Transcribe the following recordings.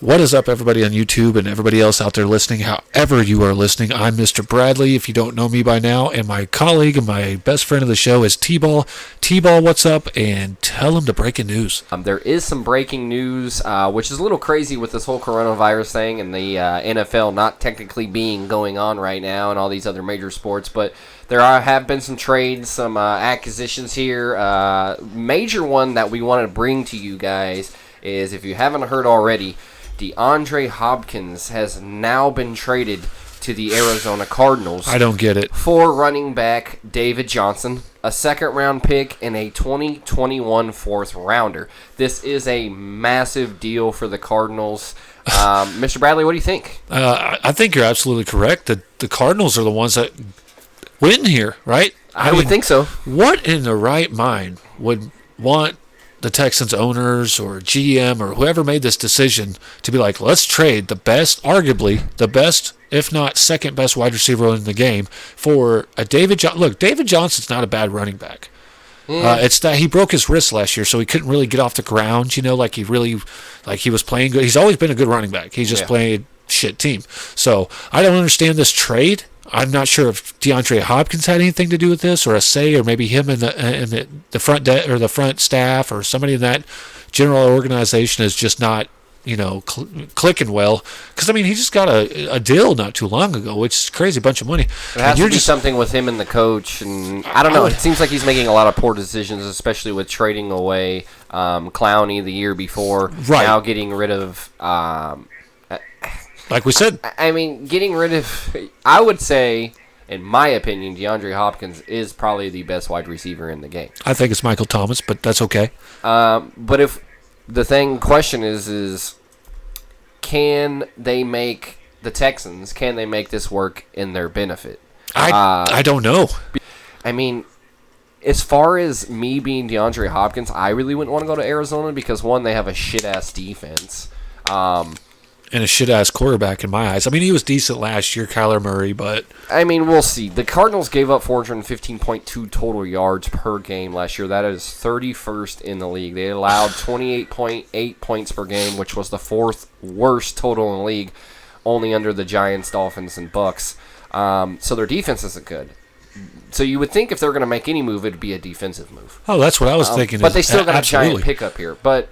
What is up, everybody on YouTube and everybody else out there listening, however you are listening? I'm Mr. Bradley, if you don't know me by now, and my colleague and my best friend of the show is T-Ball. T-Ball, what's up? And tell him the breaking news. There is some breaking news, which is a little crazy with this whole coronavirus thing and the NFL not technically being going on right now and all these other major sports, but there have been some trades, some acquisitions here. Major one that we want to bring to you guys is, if you haven't heard already, DeAndre Hopkins has now been traded to the Arizona Cardinals. I don't get it. For running back David Johnson, a second-round pick, and a 2021 fourth-rounder. This is a massive deal for the Cardinals. Mr. Bradley, what do you think? I think you're absolutely correct. The Cardinals are the ones that win here, right? I would think so. What in the right mind would want the Texans owners or GM or whoever made this decision to be like, let's trade the best, arguably the best, if not second best wide receiver in the game for a David Johnson? Look, David Johnson's not a bad running back. It's that he broke his wrist last year, so he couldn't really get off the ground, like he was playing good. He's always been a good running back. He's just played shit team. So I don't understand this trade. I'm not sure if DeAndre Hopkins had anything to do with this, or a say, or maybe him and the front or the front staff, or somebody in that general organization is just not clicking well. Because he just got a deal not too long ago, which is crazy, bunch of money. It has to be something with him and the coach, and I don't know. It seems like he's making a lot of poor decisions, especially with trading away Clowney the year before. Right. Now getting rid of. Like we said. Getting rid of, I would say, in my opinion, DeAndre Hopkins is probably the best wide receiver in the game. I think it's Michael Thomas, but that's okay. But if the question is can they make the Texans, can they make this work in their benefit? I don't know. As far as me being DeAndre Hopkins, I really wouldn't want to go to Arizona because, one, they have a shit-ass defense. And a shit-ass quarterback in my eyes. He was decent last year, Kyler Murray, but... we'll see. The Cardinals gave up 415.2 total yards per game last year. That is 31st in the league. They allowed 28.8 points per game, which was the fourth worst total in the league, only under the Giants, Dolphins, and Bucks. So their defense isn't good. So you would think if they're going to make any move, it would be a defensive move. Oh, that's what I was thinking. But they still got a giant pickup here. But...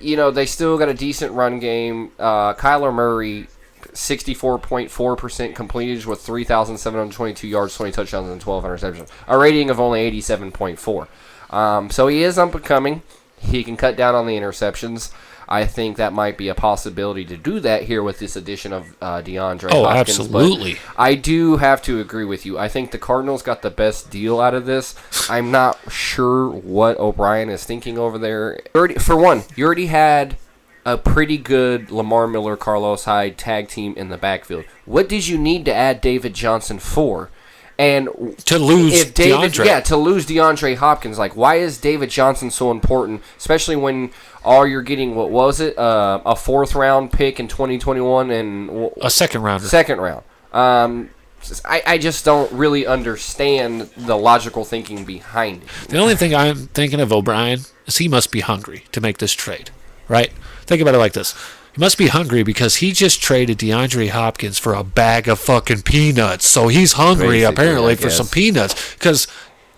they still got a decent run game. Kyler Murray, 64.4% completed with 3,722 yards, 20 touchdowns, and 12 interceptions. A rating of only 87.4. So he is up and coming. He can cut down on the interceptions. I think that might be a possibility to do that here with this addition of DeAndre Hopkins. Absolutely. But I do have to agree with you. I think the Cardinals got the best deal out of this. I'm not sure what OBrien is thinking over there. For one, you already had a pretty good Lamar Miller, Carlos Hyde tag team in the backfield. What did you need to add David Johnson for? And to lose DeAndre. Yeah, to lose DeAndre Hopkins. Why is David Johnson so important, especially when all you're getting, what was it, a fourth-round pick in 2021 and a second-rounder. Second round. I just don't really understand the logical thinking behind it. The only thing I'm thinking of OBrien is he must be hungry to make this trade, right? Think about it like this. He must be hungry because he just traded DeAndre Hopkins for a bag of fucking peanuts. So he's hungry, apparently, for some peanuts. Because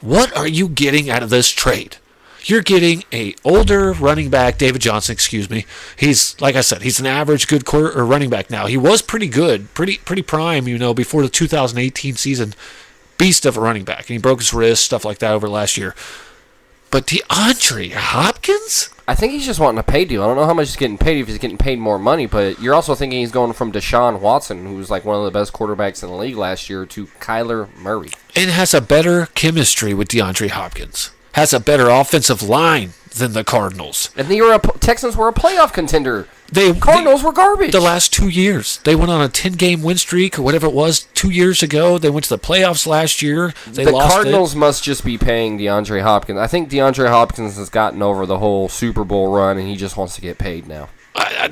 what are you getting out of this trade? You're getting a older running back, David Johnson, excuse me. He's, like I said, he's an average good running back now. He was pretty good, pretty prime, before the 2018 season. Beast of a running back. And he broke his wrist, stuff like that over last year. But DeAndre Hopkins? I think he's just wanting a pay deal. I don't know how much he's getting paid if he's getting paid more money, but you're also thinking he's going from Deshaun Watson, who's one of the best quarterbacks in the league last year, to Kyler Murray. And has a better chemistry with DeAndre Hopkins. Has a better offensive line than the Cardinals. And the Texans were a playoff contender. Cardinals were garbage. The last 2 years. They went on a 10-game win streak or whatever it was 2 years ago. They went to the playoffs last year. The Cardinals must just be paying DeAndre Hopkins. I think DeAndre Hopkins has gotten over the whole Super Bowl run, and he just wants to get paid now. I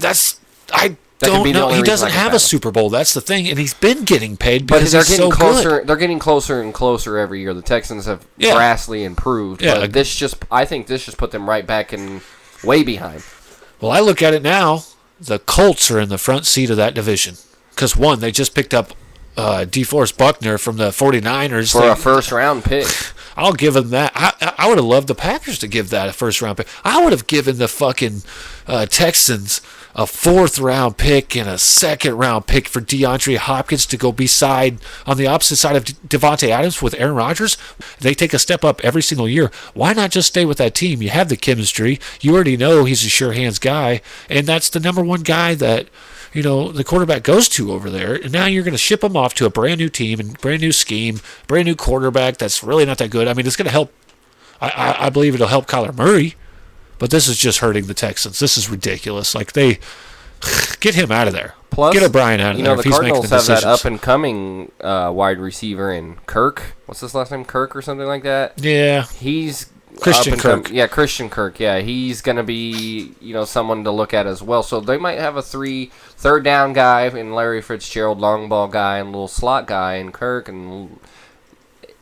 don't know. He doesn't have a Super Bowl. That's the thing, and he's been getting paid because he's so good. They're getting closer and closer every year. The Texans have vastly improved. Yeah. But I think this just put them right back in way behind. Well, I look at it now. the Colts are in the front seat of that division. Because, one, they just picked up DeForest Buckner from the 49ers. For a first-round pick. I'll give them that. I would have loved the Packers to give that a first-round pick. I would have given the fucking Texans a fourth-round pick and a second-round pick for DeAndre Hopkins to go beside on the opposite side of Devontae Adams with Aaron Rodgers. They take a step up every single year. Why not just stay with that team? You have the chemistry. You already know he's a sure-hands guy, and that's the number one guy that the quarterback goes to over there. And now you're going to ship him off to a brand new team and brand new scheme, brand new quarterback that's really not that good. I mean, it's going to help. I believe it'll help Kyler Murray, but this is just hurting the Texans. This is ridiculous. Like, they get him out of there. Plus, get O'Brien out of there. The Cardinals have that up-and-coming wide receiver in Kirk. What's his last name? Kirk or something like that? Yeah. He's Christian Kirk. Yeah, Christian Kirk. Yeah, he's going to be, someone to look at as well. So they might have a third down guy in Larry Fitzgerald, long ball guy, and little slot guy in Kirk, and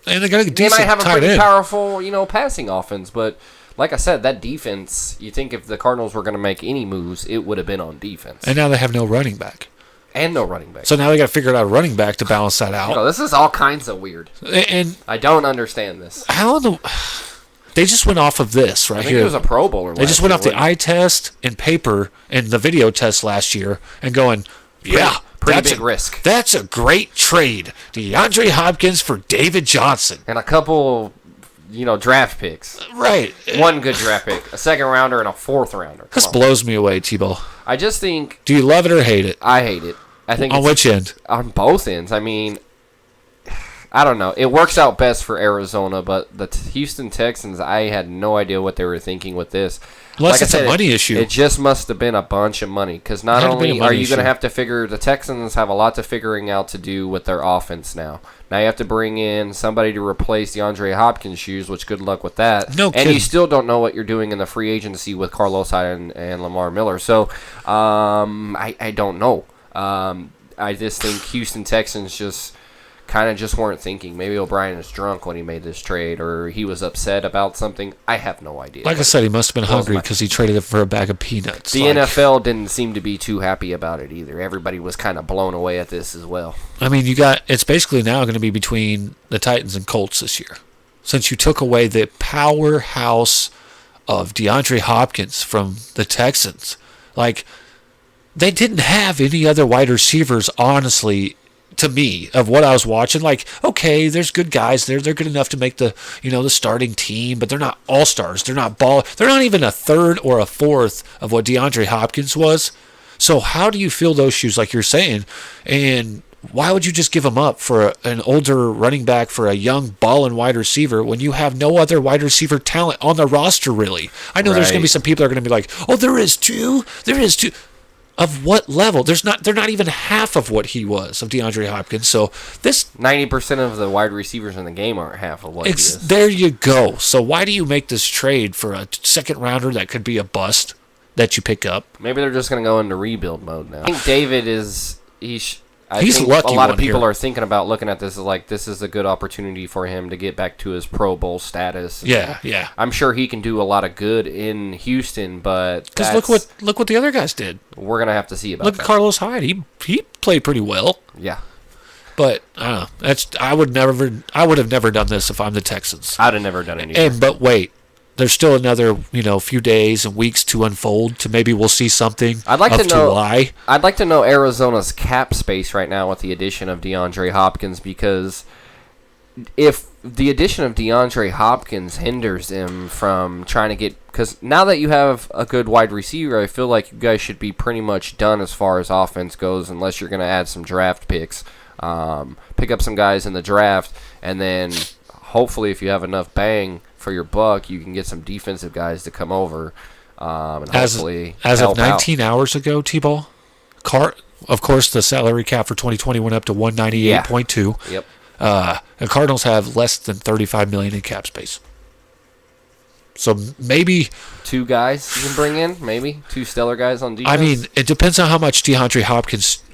they got a decent they might have a pretty end. powerful, passing offense. But like I said, that defense, you think if the Cardinals were going to make any moves, it would have been on defense. And now they have no running back. And no running back. So now they got to figure out a running back to balance that out. This is all kinds of weird. And I don't understand this. How in the... They just went off of this right I think here. It was a Pro Bowler. They just went off the eye test and paper and the video test last year and going, pretty big risk. That's a great trade. DeAndre Hopkins for David Johnson. And a couple, draft picks. Right. One good draft pick, a second rounder, and a fourth rounder. This blows me away, T-Ball. I just think... Do you love it or hate it? I hate it. I think on which end? On both ends. I mean... I don't know. It works out best for Arizona, but the Houston Texans, I had no idea what they were thinking with this. Unless it's a money issue. It just must have been a bunch of money. Because not only are you going to have to figure... The Texans have a lot to figuring out to do with their offense now. Now you have to bring in somebody to replace DeAndre Hopkins' shoes, which good luck with that. No kidding. And you still don't know what you're doing in the free agency with Carlos Hyde and Lamar Miller. So, I don't know. I just think Houston Texans just weren't thinking. Maybe O'Brien is drunk when he made this trade, or he was upset about something. I have no idea. Like I said, he must have been hungry because he traded it for a bag of peanuts. The NFL didn't seem to be too happy about it either. Everybody was kind of blown away at this as well. I mean, it's basically now going to be between the Titans and Colts this year. Since you took away the powerhouse of DeAndre Hopkins from the Texans. Like, they didn't have any other wide receivers, honestly, to me, of what I was watching. Like, okay, there's good guys there. They're good enough to make the starting team, but they're not all-stars. They're not They're not even a third or a fourth of what DeAndre Hopkins was. So how do you fill those shoes, like you're saying? And why would you just give them up for an older running back for a young ball-and wide receiver when you have no other wide receiver talent on the roster, really? I know there's going to be some people that are going to be like, oh, there is two. There is two. Of what level? They're not even half of what he was, of DeAndre Hopkins. So this 90% of the wide receivers in the game aren't half of what he is. There you go. So why do you make this trade for a second rounder that could be a bust that you pick up? Maybe they're just going to go into rebuild mode now. I think David is He's think lucky. A lot of people here. are thinking about looking at this as like this is a good opportunity for him to get back to his Pro Bowl status. Yeah. I'm sure he can do a lot of good in Houston, but because look what the other guys did. We're gonna have to see about. Look at Carlos Hyde. He played pretty well. Yeah. But I don't know. I would have never done this if I'm the Texans. I'd have never done it. But wait. There's still another, few days and weeks to unfold. To maybe we'll see something. I'd like to know why. I'd like to know Arizona's cap space right now with the addition of DeAndre Hopkins, because if the addition of DeAndre Hopkins hinders them from trying to get, because now that you have a good wide receiver, I feel like you guys should be pretty much done as far as offense goes, unless you're going to add some draft picks, pick up some guys in the draft, and then hopefully if you have enough bang for your buck, you can get some defensive guys to come over and hopefully as help of 19 out. hours ago, T-Ball, of course, the salary cap for 2020 went up to 198.2. Yep. The Cardinals have less than $35 million in cap space. So maybe 2 guys you can bring in, maybe 2 stellar guys on defense. I mean, it depends on how much DeAndre Hopkins,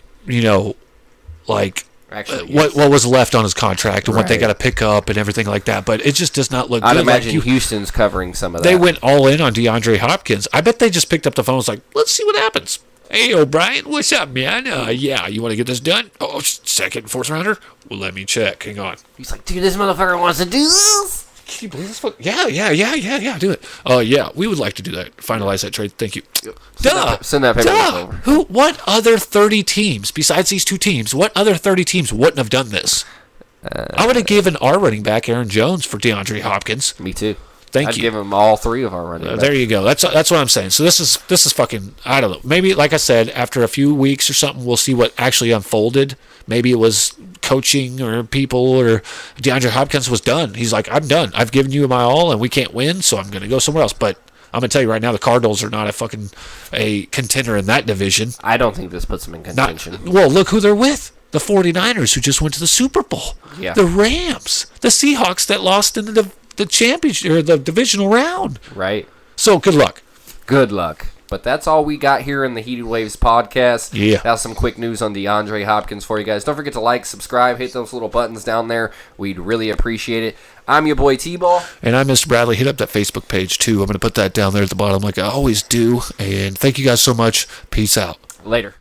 Actually, what was left on his contract and what they got to pick up and everything like that. But it just does not look good. I'd imagine Houston's covering some of that. They went all in on DeAndre Hopkins. I bet they just picked up the phone and was like, let's see what happens. Hey, OBrien, what's up, man? Yeah, you want to get this done? Oh, second and fourth rounder? Well, let me check. Hang on. He's like, dude, this motherfucker wants to do this. Can you believe this? Yeah, do it. Yeah, we would like to do that. Finalize that trade. Thank you. Send that paperwork over. What other 30 teams, besides these two teams, what other 30 teams wouldn't have done this? I would have given our running back, Aaron Jones, for DeAndre Hopkins. Me too. Thank I'd you. give him all three of our running backs. There you go. That's what I'm saying. So this is fucking, I don't know. Maybe, like I said, after a few weeks or something, we'll see what actually unfolded. Maybe it was coaching or people, or DeAndre Hopkins was done. He's like, I'm done. I've given you my all, and we can't win, so I'm going to go somewhere else. But I'm going to tell you right now, the Cardinals are not a contender in that division. I don't think this puts them in contention. Well, look who they're with. The 49ers, who just went to the Super Bowl. Yeah. The Rams. The Seahawks that lost in the championship or the divisional round. Right. So good luck. Good luck. But that's all we got here in the Heated Waves podcast. Yeah. That's some quick news on DeAndre Hopkins for you guys. Don't forget to like, subscribe, hit those little buttons down there. We'd really appreciate it. I'm your boy T-Ball. And I'm Mr. Bradley. Hit up that Facebook page too. I'm going to put that down there at the bottom like I always do. And thank you guys so much. Peace out. Later.